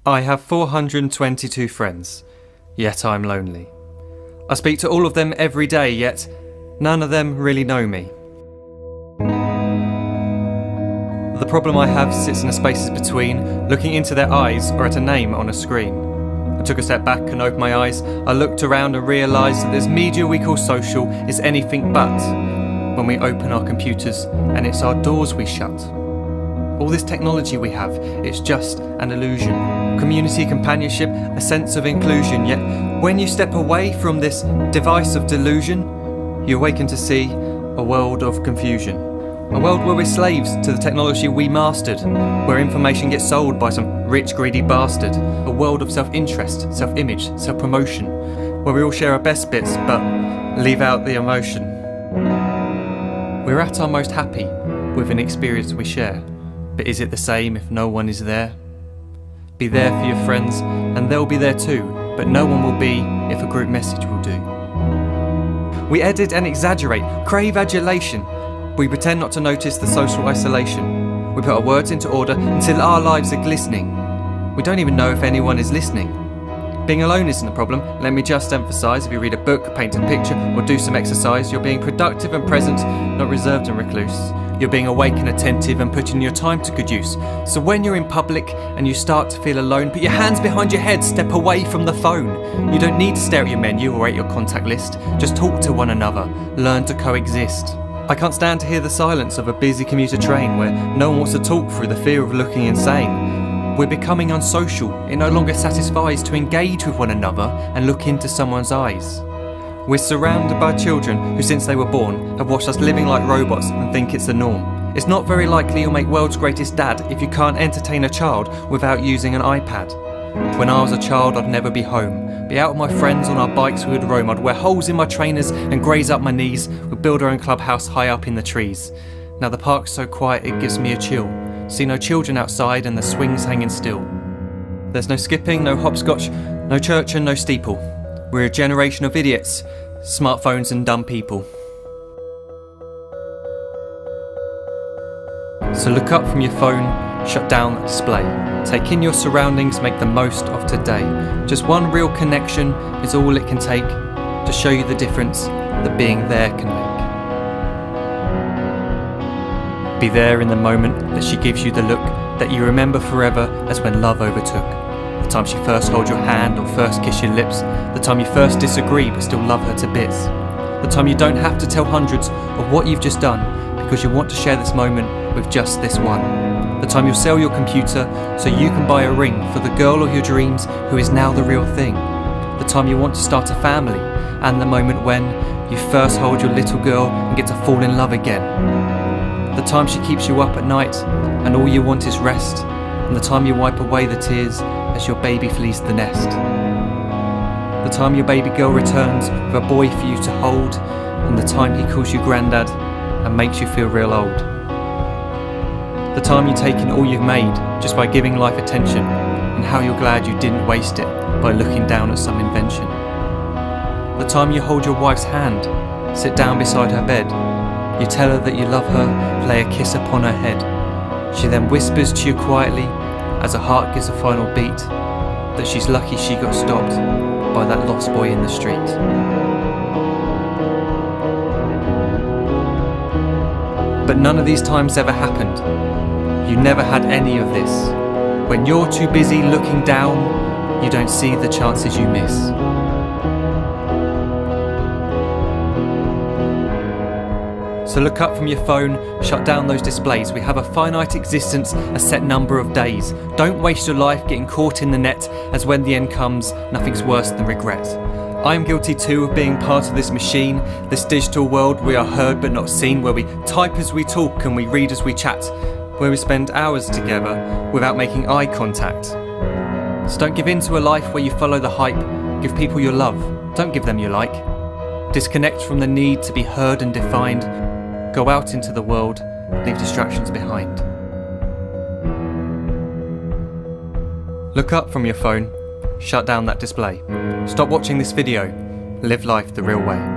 I have 422 friends, yet I'm lonely. I speak to all of them every day, yet none of them really know me. The problem I have sits in the spaces between looking into their eyes or at a name on a screen. I took a step back and opened my eyes. I looked around and realised that this media we call social is anything but when we open our computers and it's our doors we shut. All this technology we have, it's just an illusion. Community, companionship, a sense of inclusion. Yet when you step away from this device of delusion, you awaken to see a world of confusion. A world where we're slaves to the technology we mastered, where information gets sold by some rich, greedy bastard. A world of self-interest, self-image, self-promotion, where we all share our best bits but leave out the emotion. We're at our most happy with an experience we share. But is it the same if no one is there? Be there for your friends and they'll be there too, but no one will be if a group message will do. We edit and exaggerate, crave adulation. We pretend not to notice the social isolation. We put our words into order until our lives are glistening. We don't even know if anyone is listening. Being alone isn't a problem. Let me just emphasise, if you read a book, paint a picture or do some exercise, you're being productive and present, not reserved and recluse. You're being awake and attentive and putting your time to good use. So when you're in public and you start to feel alone, put your hands behind your head, step away from the phone. You don't need to stare at your menu or at your contact list. Just talk to one another, learn to coexist. I can't stand to hear the silence of a busy commuter train where no one wants to talk through the fear of looking insane. We're becoming unsocial. It no longer satisfies to engage with one another and look into someone's eyes. We're surrounded by children who, since they were born, have watched us living like robots and think it's the norm. It's not very likely you'll make world's greatest dad if you can't entertain a child without using an iPad. When I was a child, I'd never be home. Be out with my friends on our bikes, we would roam. I'd wear holes in my trainers and graze up my knees. We'd build our own clubhouse high up in the trees. Now the park's so quiet it gives me a chill. See no children outside and the swings hanging still. There's no skipping, no hopscotch, no church and no steeple. We're a generation of idiots, smartphones and dumb people. So look up from your phone, shut down the display. Take in your surroundings, make the most of today. Just one real connection is all it can take to show you the difference that being there can make. Be there in the moment that she gives you the look that you remember forever as when love overtook. The time she first holds your hand or first kiss your lips. The time you first disagree but still love her to bits. The time you don't have to tell hundreds of what you've just done because you want to share this moment with just this one. The time you'll sell your computer so you can buy a ring for the girl of your dreams who is now the real thing. The time you want to start a family and the moment when you first hold your little girl and get to fall in love again. The time she keeps you up at night and all you want is rest. And the time you wipe away the tears as your baby flees the nest. The time your baby girl returns with a boy for you to hold, and the time he calls you granddad and makes you feel real old. The time you take in all you've made just by giving life attention, and how you're glad you didn't waste it by looking down at some invention. The time you hold your wife's hand, sit down beside her bed, you tell her that you love her, lay a kiss upon her head. She then whispers to you quietly, as her heart gives a final beat, that she's lucky she got stopped by that lost boy in the street. But none of these times ever happened. You never had any of this. When you're too busy looking down, you don't see the chances you miss. So look up from your phone, shut down those displays. We have a finite existence, a set number of days. Don't waste your life getting caught in the net, as when the end comes, nothing's worse than regret. I am guilty too of being part of this machine, this digital world we are heard but not seen, where we type as we talk and we read as we chat, where we spend hours together without making eye contact. So don't give in to a life where you follow the hype. Give people your love, don't give them your like. Disconnect from the need to be heard and defined. Go out into the world, leave distractions behind. Look up from your phone, shut down that display. Stop watching this video, live life the real way.